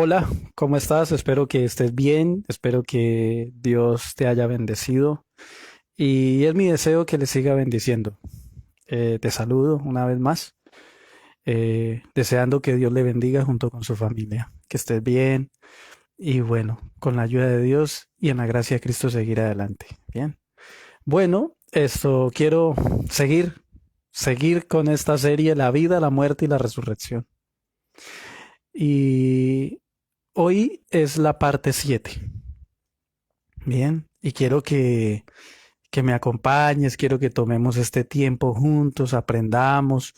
Hola, ¿cómo estás? Espero que estés bien, espero que Dios te haya bendecido y es mi deseo que le siga bendiciendo. Te saludo una vez más, deseando que Dios le bendiga junto con su familia, que estés bien y bueno, con la ayuda de Dios y en la gracia de Cristo seguir adelante. Bien. Bueno, esto quiero seguir con esta serie, la vida, la muerte y la resurrección. Y hoy es la parte 7. Bien, y quiero que me acompañes, quiero que tomemos este tiempo juntos, aprendamos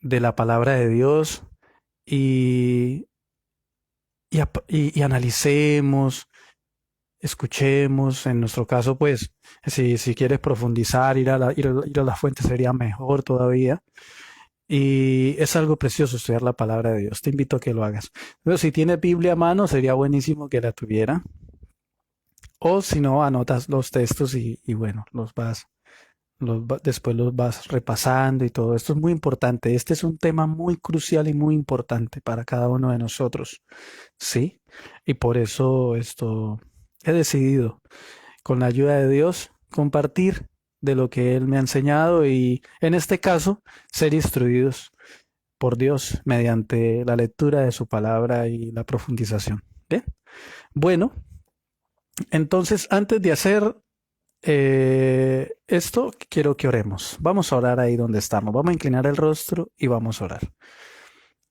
de la palabra de Dios y, y analicemos, escuchemos. En nuestro caso, pues, si quieres profundizar, ir a la fuente sería mejor todavía. Y es algo precioso estudiar la palabra de Dios. Te invito a que lo hagas. Pero si tienes Biblia a mano, sería buenísimo que la tuviera. O si no, anotas los textos y bueno, después los vas repasando y todo. Esto es muy importante. Este es un tema muy crucial y muy importante para cada uno de nosotros. Sí. Y por eso esto he decidido, con la ayuda de Dios, compartir de lo que Él me ha enseñado y en este caso, ser instruidos por Dios mediante la lectura de su palabra y la profundización. Bien. Bueno, entonces antes de hacer esto, quiero que oremos. Vamos a orar ahí donde estamos. Vamos a inclinar el rostro y vamos a orar.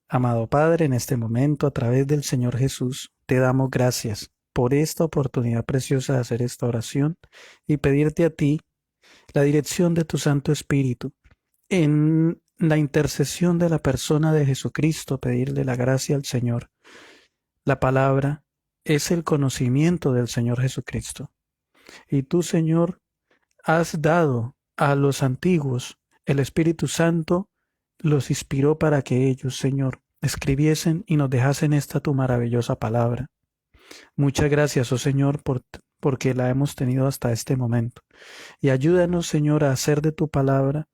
Amado Padre, en este momento, a través del Señor Jesús, te damos gracias por esta oportunidad preciosa de hacer esta oración y pedirte a ti la dirección de tu Santo Espíritu en la intercesión de la persona de Jesucristo, pedirle la gracia al Señor. La palabra es el conocimiento del Señor Jesucristo. Y tú, Señor, has dado a los antiguos el Espíritu Santo, los inspiró para que ellos, Señor, escribiesen y nos dejasen esta tu maravillosa palabra. Muchas gracias, oh Señor, porque la hemos tenido hasta este momento. Y ayúdanos, Señor, a hacer de tu palabra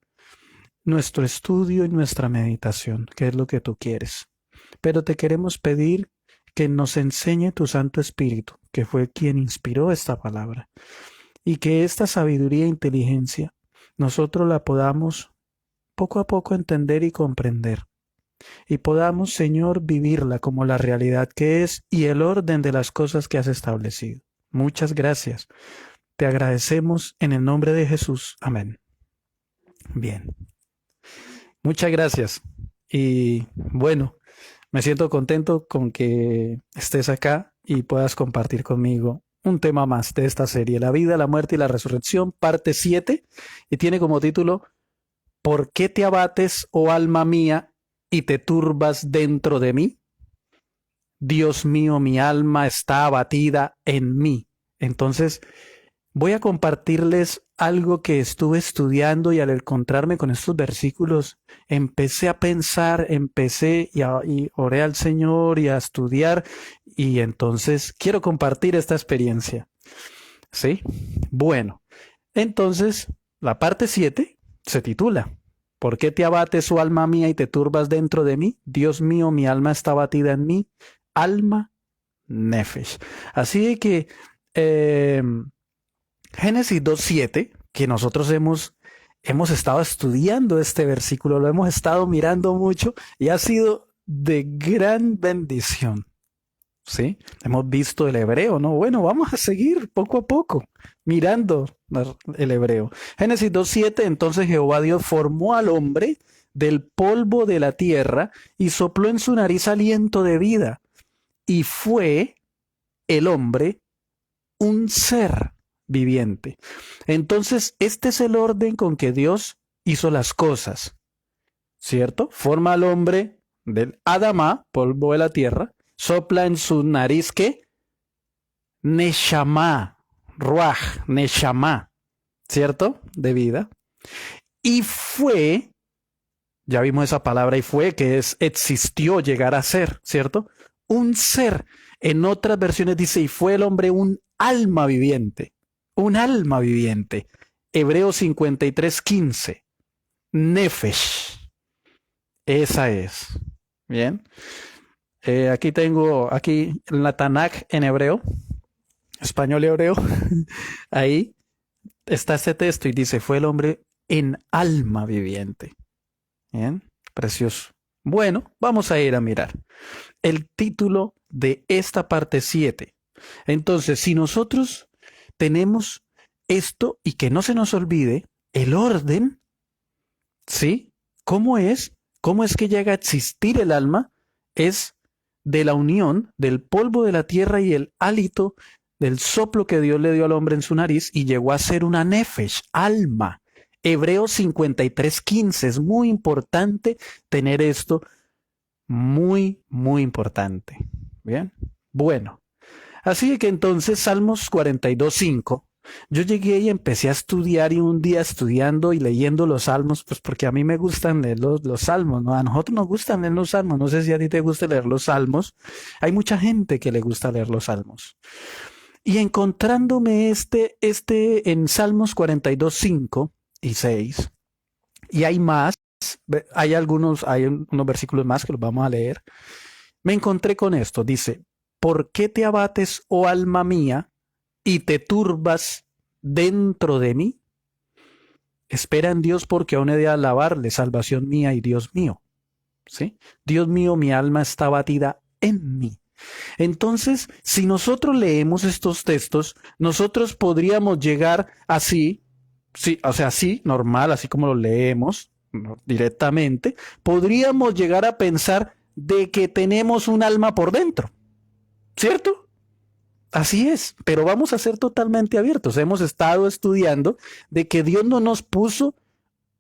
nuestro estudio y nuestra meditación, que es lo que tú quieres. Pero te queremos pedir que nos enseñe tu Santo Espíritu, que fue quien inspiró esta palabra, y que esta sabiduría e inteligencia nosotros la podamos poco a poco entender y comprender, y podamos, Señor, vivirla como la realidad que es y el orden de las cosas que has establecido. Muchas gracias. Te agradecemos en el nombre de Jesús. Amén. Bien. Muchas gracias. Y bueno, me siento contento con que estés acá y puedas compartir conmigo un tema más de esta serie, La vida, la muerte y la resurrección, parte 7, y tiene como título ¿Por qué te abates, oh alma mía, y te turbas dentro de mí? Dios mío, mi alma está abatida en mí. Entonces, voy a compartirles algo que estuve estudiando y al encontrarme con estos versículos, empecé a pensar, y oré al Señor y a estudiar y entonces quiero compartir esta experiencia. ¿Sí? Bueno, entonces la parte 7 se titula ¿Por qué te abates, oh alma mía, y te turbas dentro de mí? Dios mío, mi alma está abatida en mí. Alma, nefesh. Así que eh, Génesis 2.7, que nosotros hemos estado estudiando este versículo, lo hemos estado mirando mucho y ha sido de gran bendición. ¿Sí? Hemos visto el hebreo, ¿no? Bueno, vamos a seguir poco a poco mirando el hebreo. Génesis 2.7, entonces Jehová Dios formó al hombre del polvo de la tierra y sopló en su nariz aliento de vida y fue el hombre un ser viviente. Entonces, este es el orden con que Dios hizo las cosas, ¿cierto? Forma al hombre del Adamá, polvo de la tierra, sopla en su nariz que Neshama, Ruach, Neshama, ¿cierto? De vida. Y fue, ya vimos esa palabra y fue, que es existió, llegar a ser, ¿cierto? Un ser. En otras versiones dice, y fue el hombre un alma viviente. Un alma viviente. Hebreos 53:15. Nefesh. Esa es. Bien. Aquí tengo, aquí la Tanakh en hebreo, español y hebreo. Ahí está este texto y dice, fue el hombre en alma viviente. Bien, precioso. Bueno, vamos a ir a mirar el título de esta parte 7. Entonces, si nosotros tenemos esto y que no se nos olvide el orden, ¿sí? ¿Cómo es? ¿Cómo es que llega a existir el alma? Es de la unión del polvo de la tierra y el hálito del soplo que Dios le dio al hombre en su nariz y llegó a ser una nefesh, alma. Hebreos 53:15. Es muy importante tener esto, muy, muy importante. Bien, bueno. Así que entonces Salmos 42:5. Yo llegué y empecé a estudiar y un día estudiando y leyendo los salmos, pues porque a mí me gustan leer los salmos, ¿no? A nosotros nos gustan leer los salmos, no sé si a ti te gusta leer los salmos. Hay mucha gente que le gusta leer los salmos. Y encontrándome este en Salmos 42:5 y 6, y hay más, hay unos versículos más que los vamos a leer, me encontré con esto, dice, ¿por qué te abates, oh alma mía, y te turbas dentro de mí? Espera en Dios porque aún he de alabarle, salvación mía y Dios mío. ¿Sí? Dios mío, mi alma está abatida en mí. Entonces, si nosotros leemos estos textos, nosotros podríamos llegar así, sí, o sea, así, normal, así como lo leemos directamente, podríamos llegar a pensar de que tenemos un alma por dentro, ¿cierto? Así es, pero vamos a ser totalmente abiertos. Hemos estado estudiando de que Dios no nos puso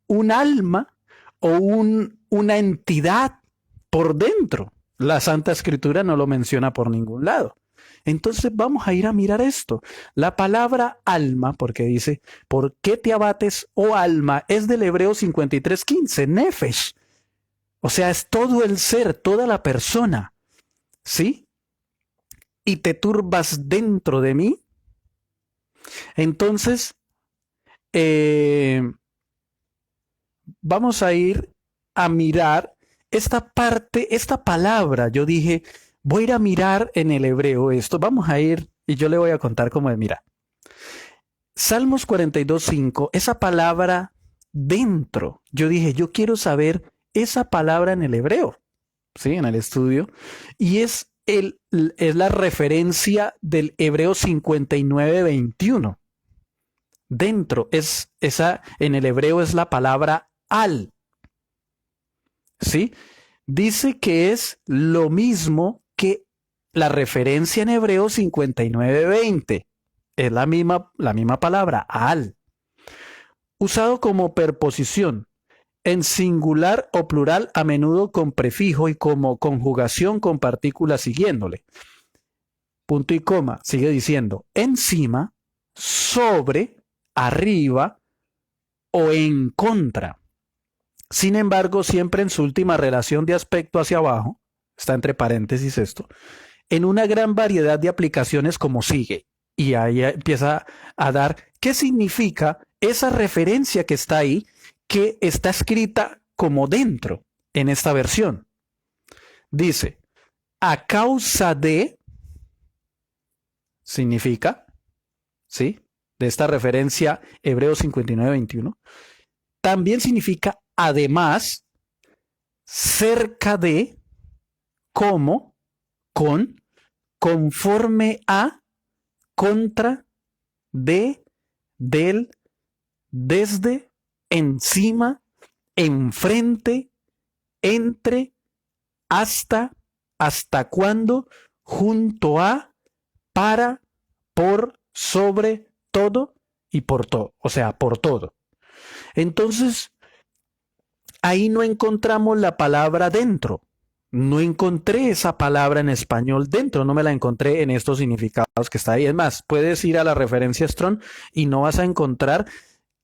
un alma o una entidad por dentro. La Santa Escritura no lo menciona por ningún lado. Entonces vamos a ir a mirar esto. La palabra alma, porque dice, ¿por qué te abates, oh alma? Es del Hebreo 53:15, nefesh. O sea, es todo el ser, toda la persona. ¿Sí? Y te turbas dentro de mí. Entonces, vamos a ir a mirar esta parte, esta palabra. Yo dije, voy a ir a mirar en el hebreo esto. Vamos a ir y yo le voy a contar cómo es. Mira, Salmos 42:5, esa palabra dentro. Yo dije, yo quiero saber esa palabra en el hebreo, ¿sí? En el estudio. Y es la referencia del Hebreo 59:21. Dentro es esa, en el hebreo es la palabra al. ¿Sí? Dice que es lo mismo que la referencia en hebreo 59:20. Es la misma palabra, al. Usado como perposición, en singular o plural, a menudo con prefijo y como conjugación con partículas siguiéndole. Punto y coma, sigue diciendo, encima, sobre, arriba o en contra. Sin embargo, siempre en su última relación de aspecto hacia abajo, está entre paréntesis esto, en una gran variedad de aplicaciones como sigue. Y ahí empieza a dar qué significa esa referencia que está ahí, que está escrita como dentro en esta versión. Dice, a causa de, significa, ¿sí? De esta referencia Hebreos 59:21, también significa además, cerca de, como, con, conforme a, contra, de, del, desde, encima, enfrente, entre, hasta cuándo, junto a, para, por, sobre, todo y por todo, o sea, por todo. Entonces, ahí no encontramos la palabra dentro. No encontré esa palabra en español dentro, no me la encontré en estos significados que está ahí. Es más, puedes ir a la referencia Strong y no vas a encontrar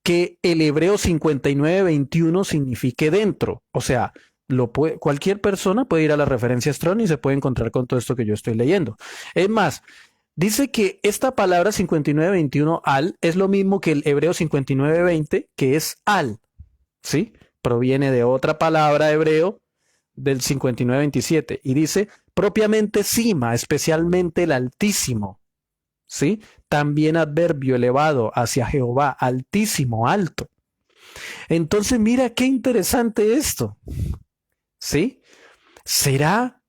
que el hebreo 59:21 signifique dentro. O sea, cualquier persona puede ir a la referencia Strong y se puede encontrar con todo esto que yo estoy leyendo. Es más, dice que esta palabra 59:21 al es lo mismo que el hebreo 59:20, que es al, ¿sí? Proviene de otra palabra hebreo del 59:27 y dice, propiamente cima, especialmente el Altísimo, ¿sí? También adverbio elevado hacia Jehová, altísimo, alto. Entonces mira qué interesante esto, ¿sí? ¿Será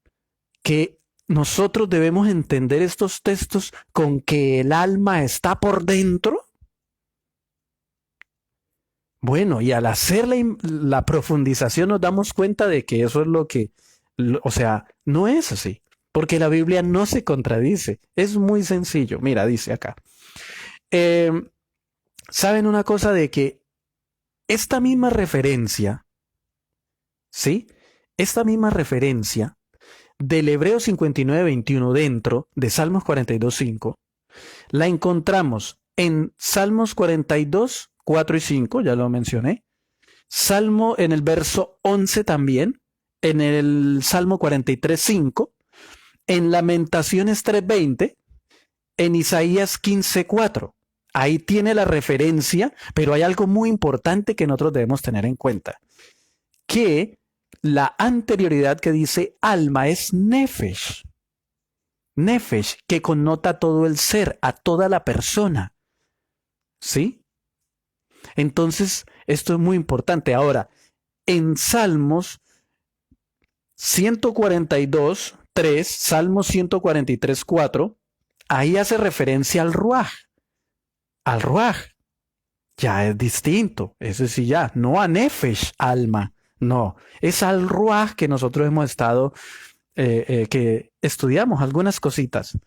que nosotros debemos entender estos textos con que el alma está por dentro? Bueno, y al hacer la profundización nos damos cuenta de que eso es lo que, o sea, no es así, porque la Biblia no se contradice, es muy sencillo. Mira, dice acá, eh, ¿saben una cosa de que esta misma referencia, ¿sí? Esta misma referencia del Hebreo 59:21 dentro de Salmos 42:5, la encontramos en Salmos 42, 4 y 5, ya lo mencioné. Salmo en el verso 11 también, en el Salmo 43:5, en Lamentaciones 3:20, en Isaías 15:4. Ahí tiene la referencia, pero hay algo muy importante que nosotros debemos tener en cuenta, que la anterioridad que dice alma es nefesh. Nefesh, que connota todo el ser, a toda la persona. ¿Sí? Entonces, esto es muy importante. Ahora, en Salmos 142, 3, Salmos 143, 4, ahí hace referencia al Ruaj. Al Ruaj. Ya es distinto. Eso sí, ya. No a Nefesh, alma. No. Es al Ruaj que nosotros hemos estado, que estudiamos algunas cositas.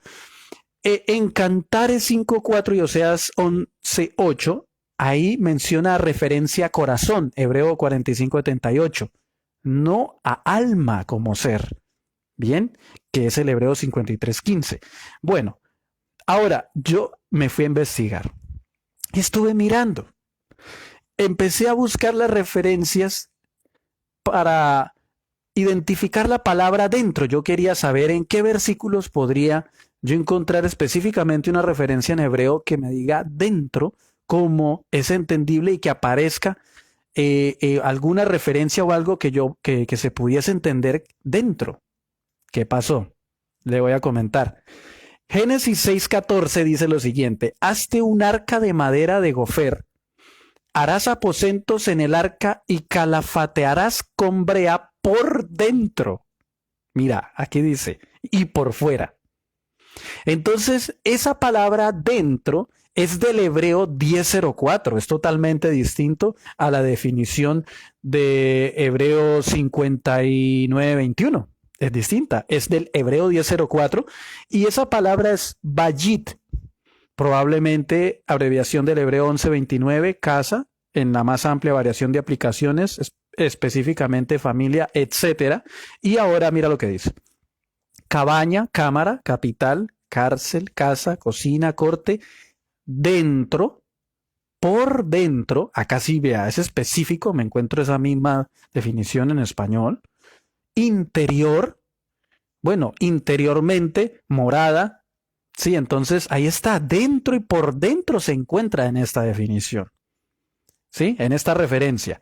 En Cantares 5:4 y Oseas 11:8, ahí menciona referencia a corazón, Hebreo 45:78, no a alma como ser, ¿bien? Que es el Hebreo 53:15. Bueno, ahora yo me fui a investigar y estuve mirando. Empecé a buscar las referencias para identificar la palabra dentro. Yo quería saber en qué versículos podría yo encontrar específicamente una referencia en hebreo que me diga dentro cómo es entendible y que aparezca alguna referencia o algo que se pudiese entender dentro. ¿Qué pasó? Le voy a comentar. Génesis 6:14 dice lo siguiente: hazte un arca de madera de gofer, harás aposentos en el arca y calafatearás con brea por dentro. Mira, aquí dice, y por fuera. Entonces, esa palabra dentro es del Hebreo 10:04, es totalmente distinto a la definición de Hebreo 59:21. Es distinta, es del Hebreo 10:04 y esa palabra es bayit, probablemente abreviación del Hebreo 11:29, casa, en la más amplia variación de aplicaciones, específicamente familia, etcétera. Y ahora mira lo que dice: cabaña, cámara, capital, cárcel, casa, cocina, corte, dentro, por dentro, acá sí vea, es específico, me encuentro esa misma definición en español, interior, bueno, interiormente, morada, sí, entonces ahí está, dentro y por dentro se encuentra en esta definición, sí, en esta referencia.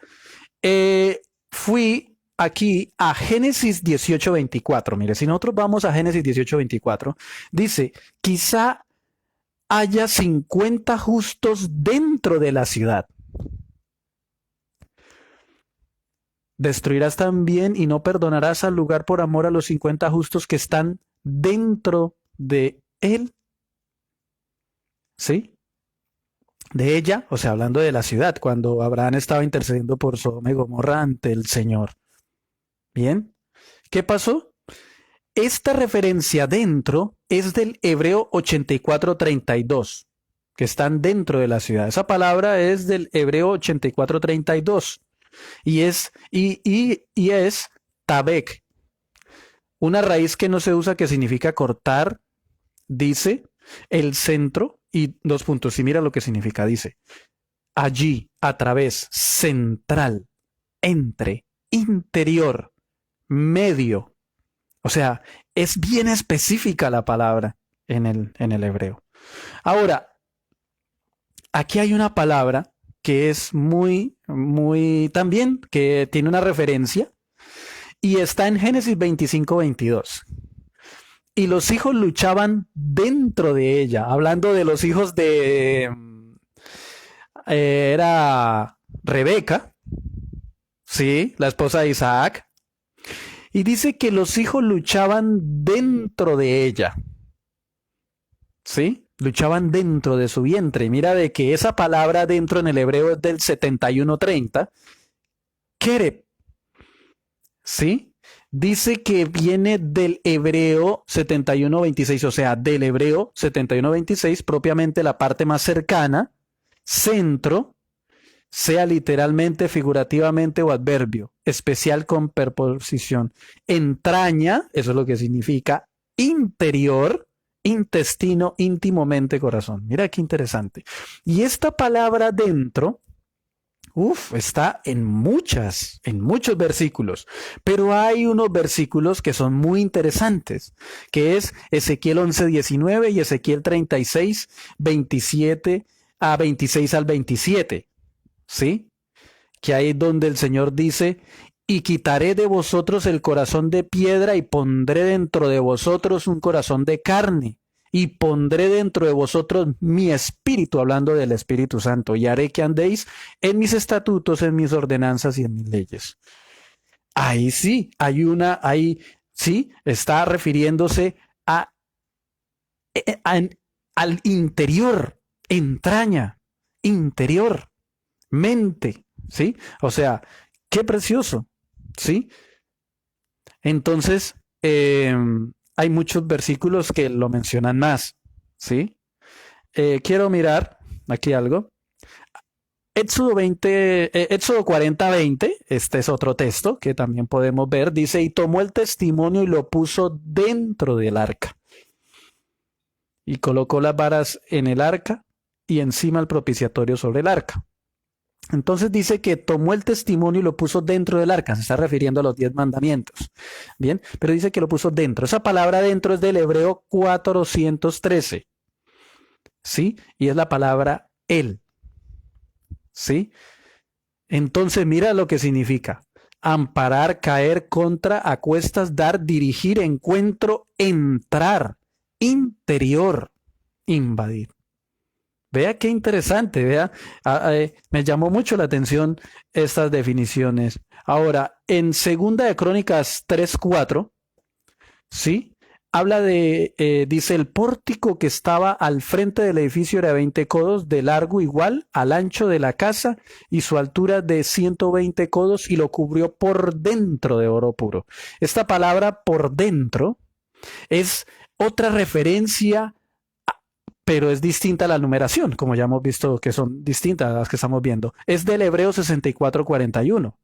Fui aquí a Génesis 18:24. Mire, si nosotros vamos a Génesis 18:24, dice, quizá haya 50 justos dentro de la ciudad. Destruirás también y no perdonarás al lugar por amor a los 50 justos que están dentro de él. ¿Sí? De ella, o sea, hablando de la ciudad, cuando Abraham estaba intercediendo por Sodoma y Gomorra ante el Señor. Bien, ¿qué pasó? Esta referencia dentro es del Hebreo 84:32, que están dentro de la ciudad. Esa palabra es del Hebreo 84:32 y es tabek, una raíz que no se usa que significa cortar, dice el centro y dos puntos. Y mira lo que significa, dice allí, a través, central, entre, interior, medio. O sea, es bien específica la palabra en el hebreo. Ahora, aquí hay una palabra que es muy también, que tiene una referencia Y está en Génesis 25:22. Y los hijos luchaban dentro de ella, hablando de los hijos de... era Rebeca, sí, la esposa de Isaac. Y dice que los hijos luchaban dentro de ella, ¿sí? Luchaban dentro de su vientre. Mira de que esa palabra dentro en el hebreo es del 71:30. Kereb, ¿sí? Dice que viene del hebreo 71:26, o sea, del hebreo 71:26, propiamente la parte más cercana, centro, sea literalmente, figurativamente o adverbio, especial con preposición. Entraña, eso es lo que significa interior, intestino, íntimo, mente, corazón. Mira qué interesante. Y esta palabra dentro, está en muchos versículos, pero hay unos versículos que son muy interesantes, que es Ezequiel 11:19 y Ezequiel 36:27 a 26 al 27, ¿sí? Que ahí es donde el Señor dice, y quitaré de vosotros el corazón de piedra y pondré dentro de vosotros un corazón de carne. Y pondré dentro de vosotros mi espíritu, hablando del Espíritu Santo, y haré que andéis en mis estatutos, en mis ordenanzas y en mis leyes. Ahí sí, ahí sí, está refiriéndose al interior, entraña, interior, mente, ¿sí? O sea, qué precioso, ¿sí? Entonces, hay muchos versículos que lo mencionan más, ¿sí? Quiero mirar aquí algo. Éxodo 40:20, este es otro texto que también podemos ver, dice, y tomó el testimonio y lo puso dentro del arca. Y colocó las varas en el arca y encima el propiciatorio sobre el arca. Entonces dice que tomó el testimonio y lo puso dentro del arca. Se está refiriendo a los 10 mandamientos. Bien, pero dice que lo puso dentro. Esa palabra dentro es del hebreo 413. ¿Sí? Y es la palabra él. ¿Sí? Entonces mira lo que significa. Amparar, caer, contra, a cuestas, dar, dirigir, encuentro, entrar, interior, invadir. Vea qué interesante, vea, me llamó mucho la atención estas definiciones. Ahora, en Segunda de Crónicas 3:4, ¿sí? Habla dice, el pórtico que estaba al frente del edificio era 20 codos de largo igual al ancho de la casa y su altura de 120 codos y lo cubrió por dentro de oro puro. Esta palabra por dentro es otra referencia, pero es distinta a la numeración, como ya hemos visto que son distintas a las que estamos viendo. Es del hebreo 64:41.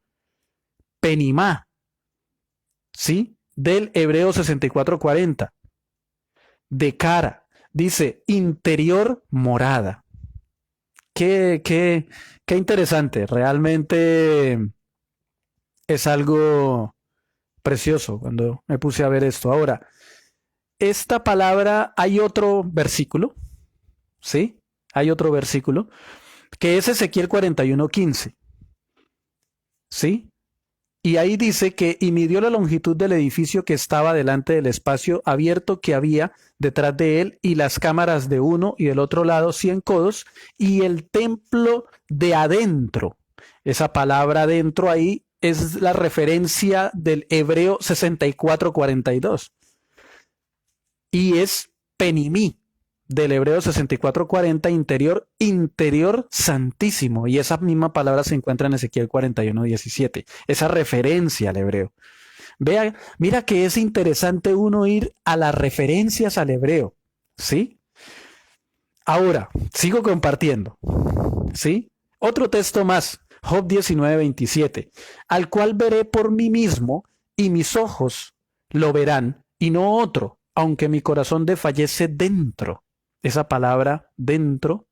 Penimá, ¿sí? Del hebreo 64:40. De cara, dice interior morada. Qué interesante, realmente es algo precioso cuando me puse a ver esto. Ahora, esta palabra, hay otro versículo, ¿sí? Hay otro versículo, que es Ezequiel 41:15, ¿sí? Y ahí dice que, y midió la longitud del edificio que estaba delante del espacio abierto que había detrás de él, y las cámaras de uno y del otro lado 100 codos, y el templo de adentro. Esa palabra adentro ahí es la referencia del hebreo 64:42. Y es penimí, del hebreo 64:40, interior santísimo. Y esa misma palabra se encuentra en Ezequiel 41:17. Esa referencia al hebreo. Vea, mira que es interesante uno ir a las referencias al hebreo. ¿Sí? Ahora, sigo compartiendo. ¿Sí? Otro texto más, Job 19:27, al cual veré por mí mismo y mis ojos lo verán y no otro, aunque mi corazón desfallece dentro. Esa palabra dentro,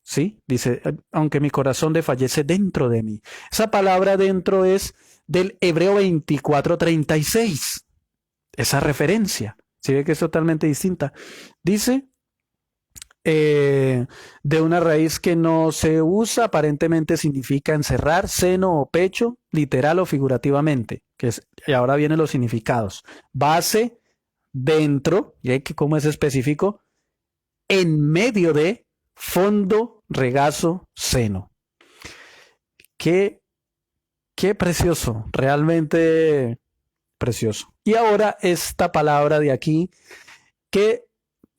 ¿sí? Dice, aunque mi corazón desfallece dentro de mí. Esa palabra dentro es del hebreo 24:36. Esa referencia, ¿sí ve que es totalmente distinta? Dice, de una raíz que no se usa, aparentemente significa encerrar, seno o pecho, literal o figurativamente, y ahora vienen los significados. Base, dentro, y hay que, ¿cómo es específico? En medio de, fondo, regazo, seno. Qué, qué precioso, realmente precioso. Y ahora esta palabra de aquí que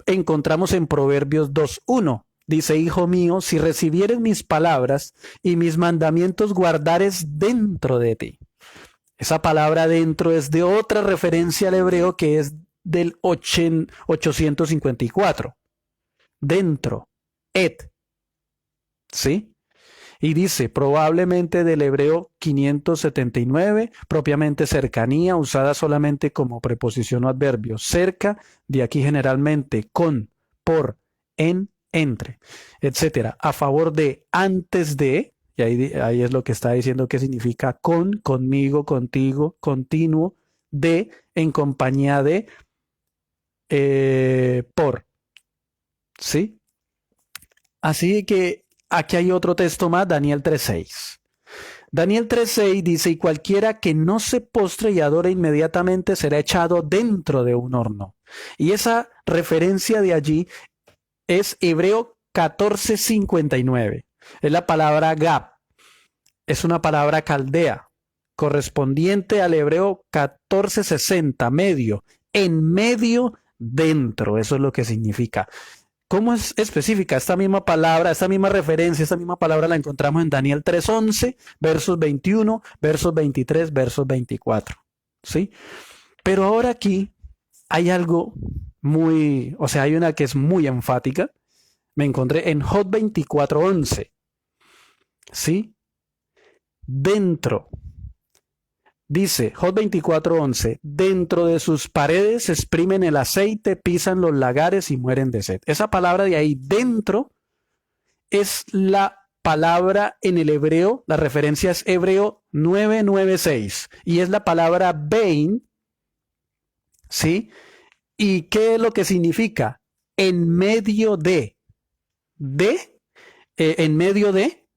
encontramos en Proverbios 2:1. Dice, hijo mío, si recibieres mis palabras y mis mandamientos guardares dentro de ti. Esa palabra dentro es de otra referencia al hebreo que es del 854. Dentro, et, ¿sí? Y dice, probablemente del hebreo 579, propiamente cercanía, usada solamente como preposición o adverbio. Cerca, de aquí generalmente con, por, en, entre, etcétera. A favor de, antes de, y ahí es lo que está diciendo que significa con, conmigo, contigo, continuo, de, en compañía de, por. ¿Sí? Así que aquí hay otro texto más, Daniel 3:6. Daniel 3:6 dice, y cualquiera que no se postre y adore inmediatamente será echado dentro de un horno. Y esa referencia de allí es Hebreo 14:59. Es la palabra gab. Es una palabra caldea, correspondiente al Hebreo 14:60, medio, en medio, dentro. Eso es lo que significa. ¿Cómo es específica esta misma palabra, esta misma referencia, esta misma palabra la encontramos en Daniel 3:11, versos 21, versos 23, versos 24? ¿Sí? Pero ahora aquí hay algo muy, o sea, hay una que es muy enfática. Me encontré en Job 24:11. ¿Sí? Dentro. Dice Job 24:11, dentro de sus paredes exprimen el aceite, pisan los lagares y mueren de sed. Esa palabra de ahí, dentro, es la palabra en el hebreo, la referencia es Hebreo 9:96 y es la palabra bein, ¿sí? ¿Y qué es lo que significa? En medio de, en medio de,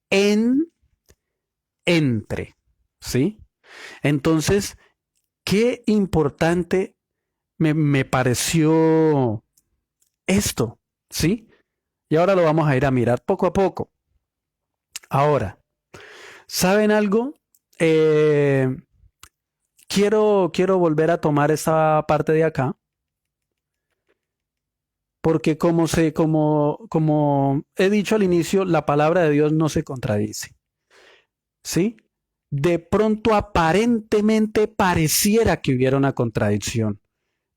en, entre, ¿sí? Entonces, qué importante me pareció esto, ¿sí? Y ahora lo vamos a ir a mirar poco a poco. Ahora, ¿saben algo? Quiero volver a tomar esta parte de acá, porque como he dicho al inicio, la palabra de Dios no se contradice, ¿sí? De pronto aparentemente pareciera que hubiera una contradicción,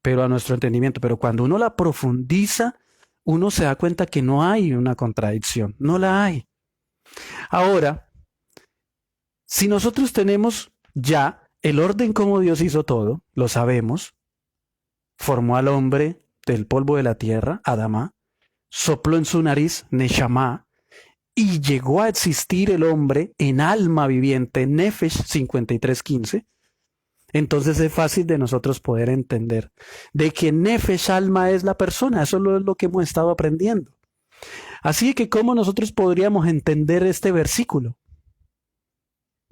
pero a nuestro entendimiento, pero cuando uno la profundiza, uno se da cuenta que no hay una contradicción, no la hay. Ahora, si nosotros tenemos ya el orden como Dios hizo todo, lo sabemos, formó al hombre del polvo de la tierra, Adamá, sopló en su nariz, Neshama, y llegó a existir el hombre en alma viviente, Nefesh 53:15, entonces es fácil de nosotros poder entender de que Nefesh, alma, es la persona. Eso es lo que hemos estado aprendiendo. Así que, ¿cómo nosotros podríamos entender este versículo?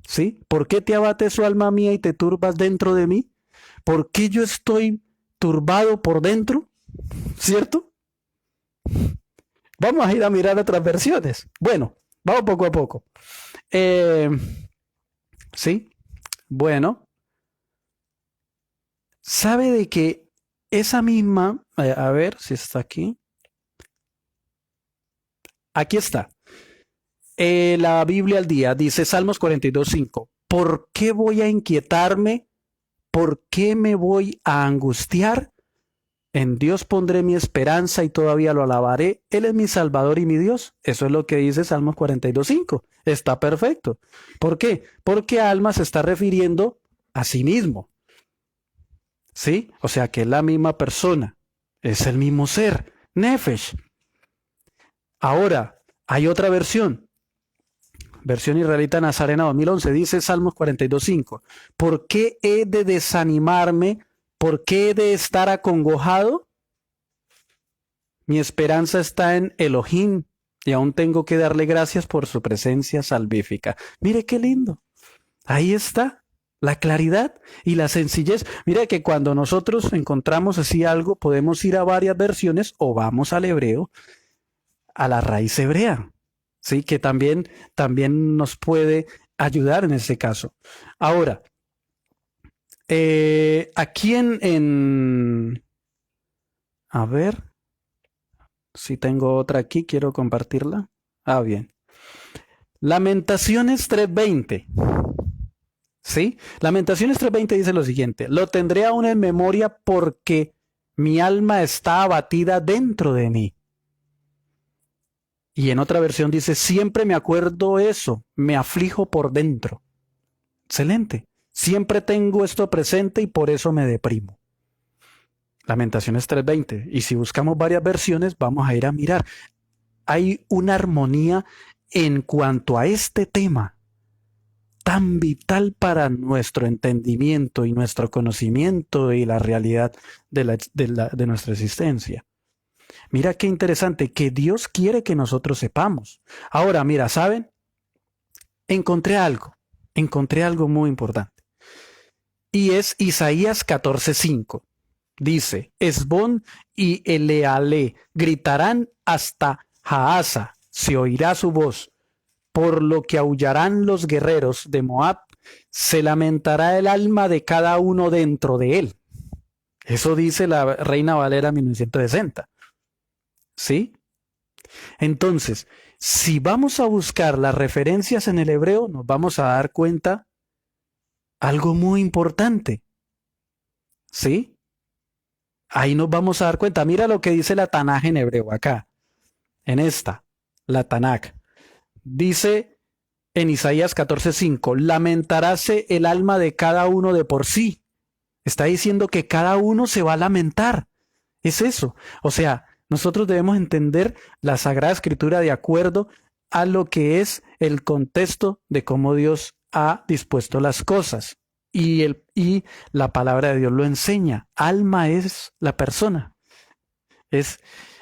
¿Sí? ¿Por qué te abate su alma mía y te turbas dentro de mí? ¿Por qué yo estoy turbado por dentro? ¿Cierto? Vamos a ir a mirar otras versiones. Bueno, vamos poco a poco. ¿Sí? Bueno. ¿Sabe de que esa misma, a ver si está aquí? Aquí está. La Biblia al día dice Salmos 42:5. ¿Por qué voy a inquietarme? ¿Por qué me voy a angustiar? En Dios pondré mi esperanza y todavía lo alabaré. Él es mi Salvador y mi Dios. Eso es lo que dice Salmos 42:5. Está perfecto. ¿Por qué? Porque alma se está refiriendo a sí mismo. ¿Sí? O sea que es la misma persona. Es el mismo ser. Nefesh. Ahora, hay otra versión. Versión israelita Nazarena 2011. Dice Salmos 42:5. ¿Por qué he de desanimarme? ¿Por qué he de estar acongojado? Mi esperanza está en Elohim y aún tengo que darle gracias por su presencia salvífica. Mire qué lindo. Ahí está la claridad y la sencillez. Mira que cuando nosotros encontramos así algo, podemos ir a varias versiones o vamos al hebreo, a la raíz hebrea, ¿sí? Que también nos puede ayudar en ese caso. Ahora, aquí a ver, si tengo otra aquí, quiero compartirla. Ah, bien. Lamentaciones 3:20. ¿Sí? Lamentaciones 3:20 dice lo siguiente: lo tendré aún en memoria porque mi alma está abatida dentro de mí. Y en otra versión dice: siempre me acuerdo eso, me aflijo por dentro. Excelente. Siempre tengo esto presente y por eso me deprimo. Lamentaciones 3:20. Y si buscamos varias versiones, vamos a ir a mirar. Hay una armonía en cuanto a este tema tan vital para nuestro entendimiento y nuestro conocimiento y la realidad de nuestra existencia. Mira qué interesante, que Dios quiere que nosotros sepamos. Ahora, mira, ¿saben? Encontré algo muy importante. Y es Isaías 14:5. Dice: Esbón y Eleale gritarán hasta Jaasa, se oirá su voz. Por lo que aullarán los guerreros de Moab, se lamentará el alma de cada uno dentro de él. Eso dice la Reina Valera 1960. ¿Sí? Entonces, si vamos a buscar las referencias en el hebreo, nos vamos a dar cuenta algo muy importante. ¿Sí? Ahí nos vamos a dar cuenta. Mira lo que dice la Tanaj en hebreo acá. En esta, la Tanaj. Dice en Isaías 14:5, lamentaráse el alma de cada uno de por sí. Está diciendo que cada uno se va a lamentar. Es eso. O sea, nosotros debemos entender la Sagrada Escritura de acuerdo a lo que es el contexto de cómo Dios ha dispuesto las cosas. Y la palabra de Dios lo enseña. Alma es la persona.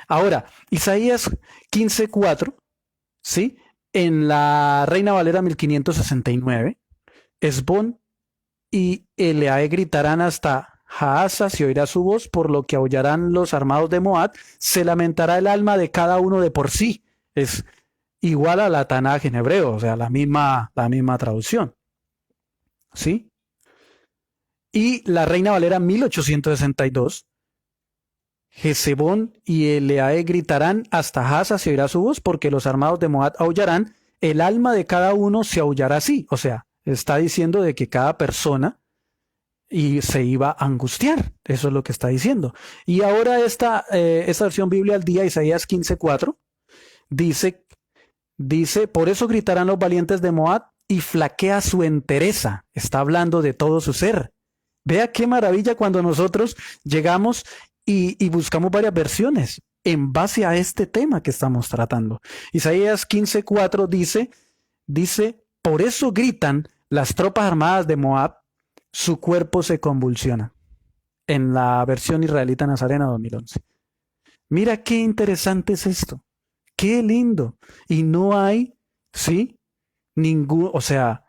Ahora, Isaías 15:4, ¿sí? En la Reina Valera 1569, Esbón y Eleae gritarán hasta Jaasa, se oirá su voz, por lo que aullarán los armados de Moab, se lamentará el alma de cada uno de por sí. Es igual a la Tanaj en hebreo, o sea, la misma traducción. ¿Sí? Y la Reina Valera 1862, Jezebón y Eleae gritarán hasta Jaasa, se oirá su voz, porque los armados de Moab aullarán, el alma de cada uno se aullará así. O sea, está diciendo de que cada persona se iba a angustiar. Eso es lo que está diciendo. Y ahora esta versión Biblia al día, Isaías 15:4, dice, por eso gritarán los valientes de Moab y flaquea su entereza. Está hablando de todo su ser. Vea qué maravilla cuando nosotros llegamos y buscamos varias versiones en base a este tema que estamos tratando. Isaías 15:4 dice, por eso gritan las tropas armadas de Moab, su cuerpo se convulsiona. En la versión israelita Nazarena 2011. Mira qué interesante es esto. Qué lindo. Y no hay, ¿sí? O sea,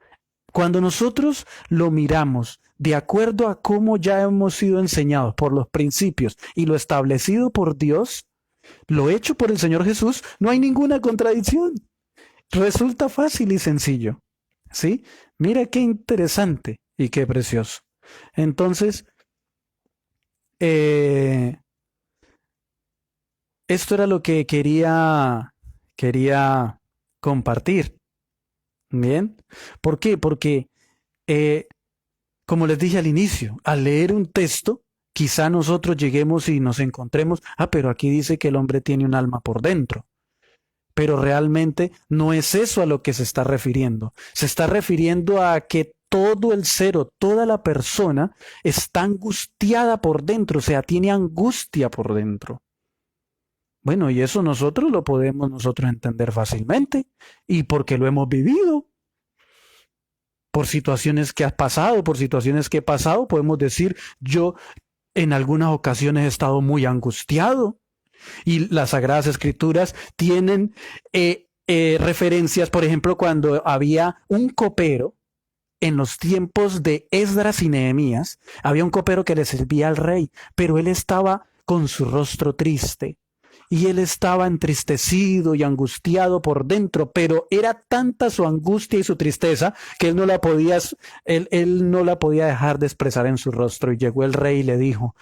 cuando nosotros lo miramos de acuerdo a cómo ya hemos sido enseñados por los principios y lo establecido por Dios, lo hecho por el Señor Jesús, no hay ninguna contradicción. Resulta fácil y sencillo. ¿Sí? Mira qué interesante y qué precioso. Entonces, esto era lo que quería compartir. Bien. ¿Por qué? Porque, como les dije al inicio, al leer un texto, quizá nosotros lleguemos y nos encontremos, pero aquí dice que el hombre tiene un alma por dentro. Pero realmente no es eso a lo que se está refiriendo. Se está refiriendo a que todo el ser o toda la persona está angustiada por dentro, o sea, tiene angustia por dentro. Bueno, y eso nosotros lo podemos entender fácilmente, y porque lo hemos vivido. Por situaciones que has pasado, por situaciones que he pasado, podemos decir, yo en algunas ocasiones he estado muy angustiado, Y las Sagradas Escrituras tienen referencias, por ejemplo, cuando había un copero en los tiempos de Esdras y Nehemías, había un copero que le servía al rey, pero él estaba con su rostro triste. Y él estaba entristecido y angustiado por dentro, pero era tanta su angustia y su tristeza que él no la podía, él no la podía dejar de expresar en su rostro. Y llegó el rey y le dijo,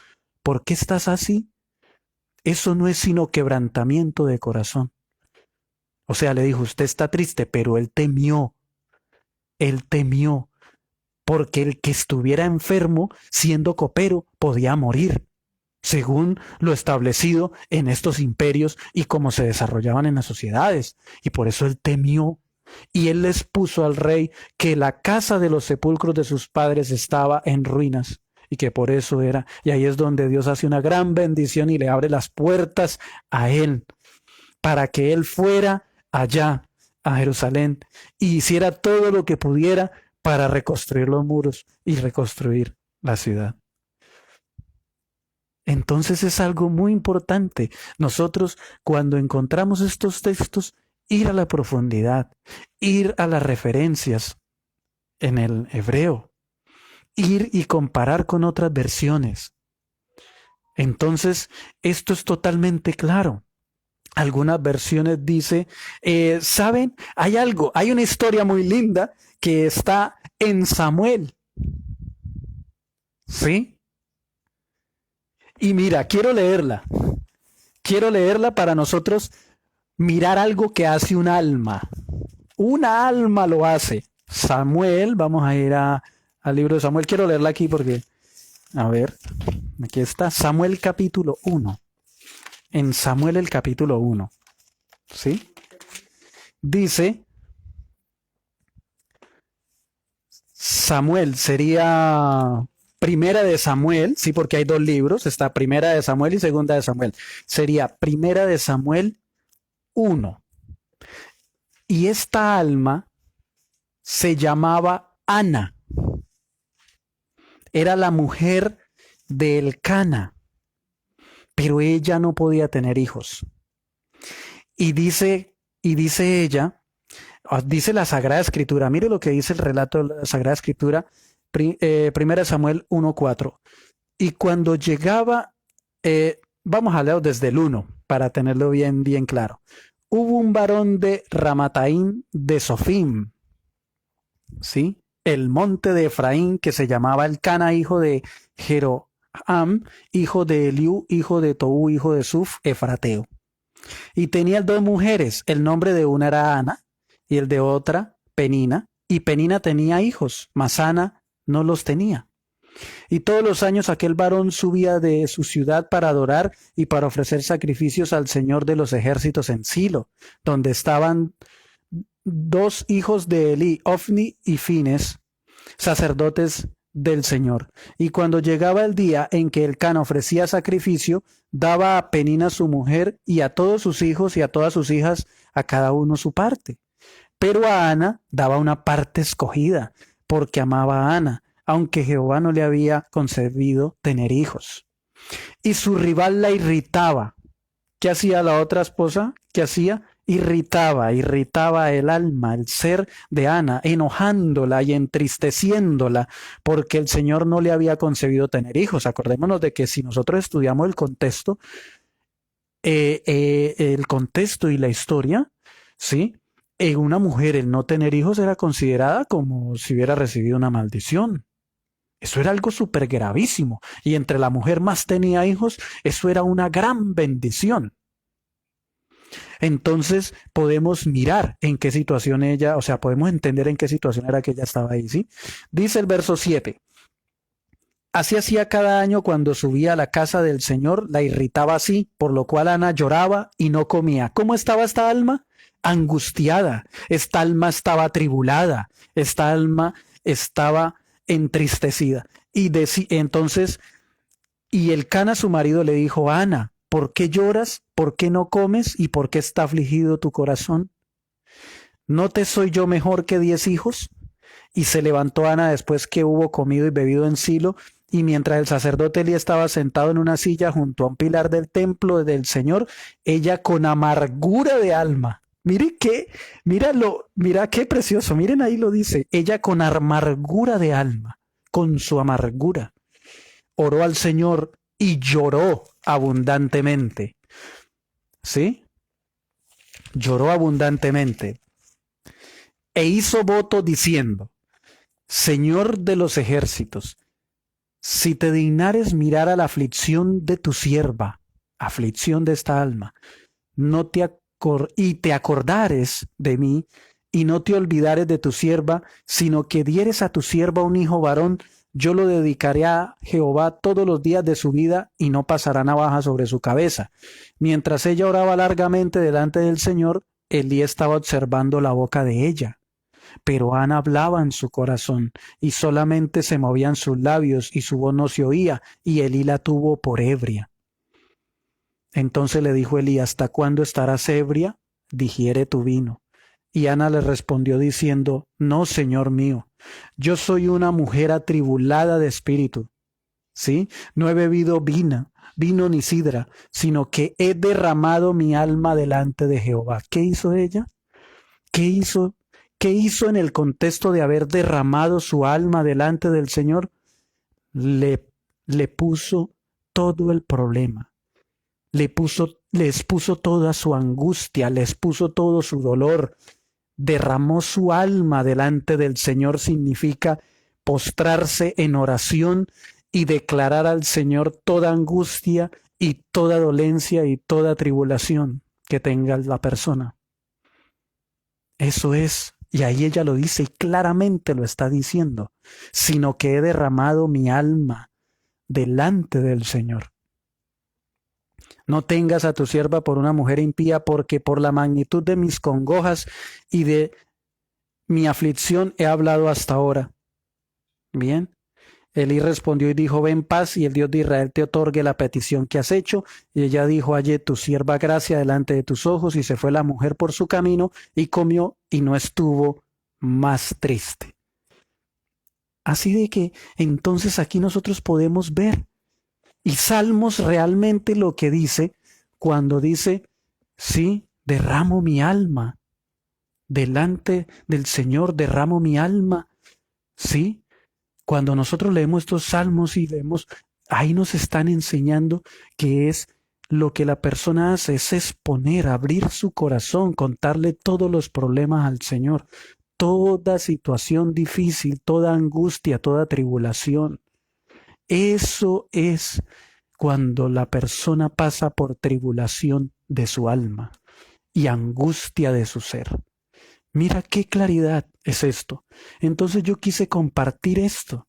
¿por qué estás así? Eso no es sino quebrantamiento de corazón. O sea, le dijo, usted está triste, pero él temió, porque el que estuviera enfermo, siendo copero, podía morir, según lo establecido en estos imperios y cómo se desarrollaban en las sociedades. Y por eso él temió. Y él les puso al rey que la casa de los sepulcros de sus padres estaba en ruinas y que por eso era. Y ahí es donde Dios hace una gran bendición y le abre las puertas a él para que él fuera allá a Jerusalén y hiciera todo lo que pudiera para reconstruir los muros y reconstruir la ciudad. Entonces es algo muy importante. Nosotros, cuando encontramos estos textos, ir a la profundidad, ir a las referencias en el hebreo, ir y comparar con otras versiones. Entonces, esto es totalmente claro. Algunas versiones dice, ¿saben? Hay una historia muy linda que está en Samuel. ¿Sí? Y mira, quiero leerla. Quiero leerla para nosotros mirar algo que hace un alma. Una alma lo hace. Samuel, vamos a ir al libro de Samuel. Quiero leerla aquí porque, a ver, aquí está. Samuel capítulo 1. En Samuel el capítulo 1. ¿Sí? Dice, Samuel sería Primera de Samuel, sí, porque hay dos libros, está Primera de Samuel y Segunda de Samuel. Sería Primera de Samuel 1. Y esta alma se llamaba Ana. Era la mujer de Elcana, pero ella no podía tener hijos. Y dice ella, dice la Sagrada Escritura, mire lo que dice el relato de la Sagrada Escritura, Primera Samuel 1:4. Y cuando llegaba, vamos a leer desde el 1 para tenerlo bien claro. Hubo un varón de Ramataim de Sofim, ¿sí? El monte de Efraín, que se llamaba Elcana, hijo de Jeroham, hijo de Eliú, hijo de Toú, hijo de Suf, efrateo. Y tenía dos mujeres, el nombre de una era Ana y el de otra Penina, y Penina tenía hijos, mas Ana no los tenía. Y todos los años aquel varón subía de su ciudad para adorar y para ofrecer sacrificios al Señor de los ejércitos en Silo, donde estaban dos hijos de Elí, Ofni y Fines, sacerdotes del Señor. Y cuando llegaba el día en que Elcana ofrecía sacrificio, daba a Penina su mujer y a todos sus hijos y a todas sus hijas, a cada uno su parte. Pero a Ana daba una parte escogida, porque amaba a Ana, aunque Jehová no le había concedido tener hijos. Y su rival la irritaba. ¿Qué hacía la otra esposa? ¿Qué hacía? Irritaba el alma, el ser de Ana, enojándola y entristeciéndola, porque el Señor no le había concebido tener hijos. Acordémonos de que si nosotros estudiamos el contexto y la historia, ¿sí? En una mujer el no tener hijos era considerada como si hubiera recibido una maldición. Eso era algo súper gravísimo. Y entre la mujer más tenía hijos, eso era una gran bendición. Entonces podemos mirar en qué situación ella, o sea, podemos entender en qué situación era que ella estaba ahí, ¿sí? Dice el verso 7. Así hacía cada año cuando subía a la casa del Señor, la irritaba así, por lo cual Ana lloraba y no comía. ¿Cómo estaba esta alma? Angustiada. Esta alma estaba atribulada. Esta alma estaba entristecida. Y entonces, y Elcana su marido le dijo, Ana, ¿por qué lloras? ¿Por qué no comes? ¿Y por qué está afligido tu corazón? ¿No te soy yo mejor que 10 hijos? Y se levantó Ana después que hubo comido y bebido en Silo, Y mientras el sacerdote Elí estaba sentado en una silla junto a un pilar del templo del Señor, ella con amargura de alma. Mira qué precioso, miren ahí lo dice, ella con amargura de alma, con su amargura, oró al Señor y lloró abundantemente. ¿Sí? Lloró abundantemente. E hizo voto diciendo, Señor de los ejércitos, si te dignares mirar a la aflicción de tu sierva, aflicción de esta alma, y te acordares de mí, y no te olvidares de tu sierva, sino que dieres a tu sierva un hijo varón, yo lo dedicaré a Jehová todos los días de su vida, y no pasará navaja sobre su cabeza. Mientras ella oraba largamente delante del Señor, Elí estaba observando la boca de ella. Pero Ana hablaba en su corazón, y solamente se movían sus labios, y su voz no se oía, y Elí la tuvo por ebria. Entonces le dijo Elí, ¿hasta cuándo estarás ebria? Digiere tu vino. Y Ana le respondió diciendo, no, Señor mío, yo soy una mujer atribulada de espíritu. ¿Sí? No he bebido vino ni sidra, sino que he derramado mi alma delante de Jehová. ¿Qué hizo ella? ¿Qué hizo? ¿Qué hizo en el contexto de haber derramado su alma delante del Señor? Le puso todo el problema. Les puso toda su angustia, les puso todo su dolor. Derramó su alma delante del Señor significa postrarse en oración y declarar al Señor toda angustia y toda dolencia y toda tribulación que tenga la persona. Eso es, y ahí ella lo dice y claramente lo está diciendo, sino que he derramado mi alma delante del Señor. No tengas a tu sierva por una mujer impía, porque por la magnitud de mis congojas y de mi aflicción he hablado hasta ahora. Bien. Elí respondió y dijo, ven paz y el Dios de Israel te otorgue la petición que has hecho. Y ella dijo, hallé tu sierva gracia delante de tus ojos. Y se fue la mujer por su camino y comió y no estuvo más triste. Así de que entonces aquí nosotros podemos ver. Y Salmos realmente lo que dice cuando dice, sí, derramo mi alma. Delante del Señor derramo mi alma. Sí. Cuando nosotros leemos estos salmos y vemos, ahí nos están enseñando que es lo que la persona hace, es exponer, abrir su corazón, contarle todos los problemas al Señor, toda situación difícil, toda angustia, toda tribulación. Eso es cuando la persona pasa por tribulación de su alma y angustia de su ser. Mira qué claridad es esto. Entonces yo quise compartir esto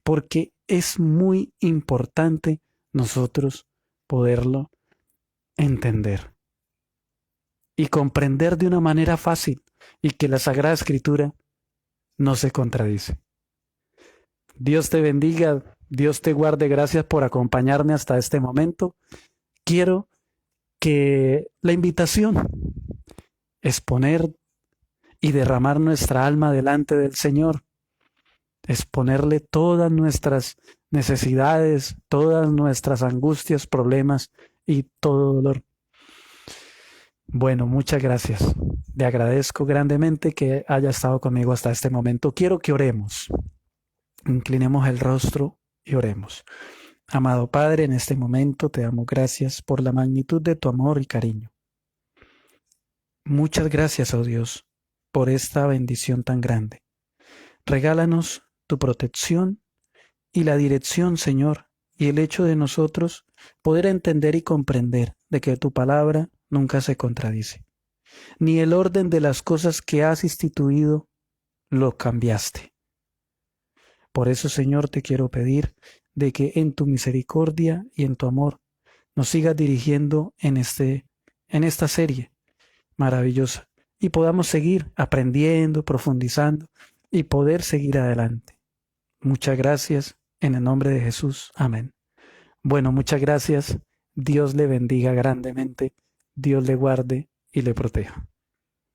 porque es muy importante nosotros poderlo entender y comprender de una manera fácil y que la Sagrada Escritura no se contradice. Dios te bendiga, Dios te guarde, gracias por acompañarme hasta este momento. Quiero que la invitación es poner y derramar nuestra alma delante del Señor, es ponerle todas nuestras necesidades, todas nuestras angustias, problemas y todo dolor. Bueno, muchas gracias. Le agradezco grandemente que haya estado conmigo hasta este momento. Quiero que oremos. Inclinemos el rostro y oremos. Amado Padre, en este momento te damos gracias por la magnitud de tu amor y cariño. Muchas gracias, oh Dios, por esta bendición tan grande. Regálanos tu protección y la dirección, Señor, y el hecho de nosotros poder entender y comprender de que tu palabra nunca se contradice, ni el orden de las cosas que has instituido lo cambiaste. Por eso, Señor, te quiero pedir de que en tu misericordia y en tu amor nos sigas dirigiendo en esta serie maravillosa y podamos seguir aprendiendo, profundizando y poder seguir adelante. Muchas gracias en el nombre de Jesús. Amén. Bueno, muchas gracias. Dios le bendiga grandemente. Dios le guarde y le proteja.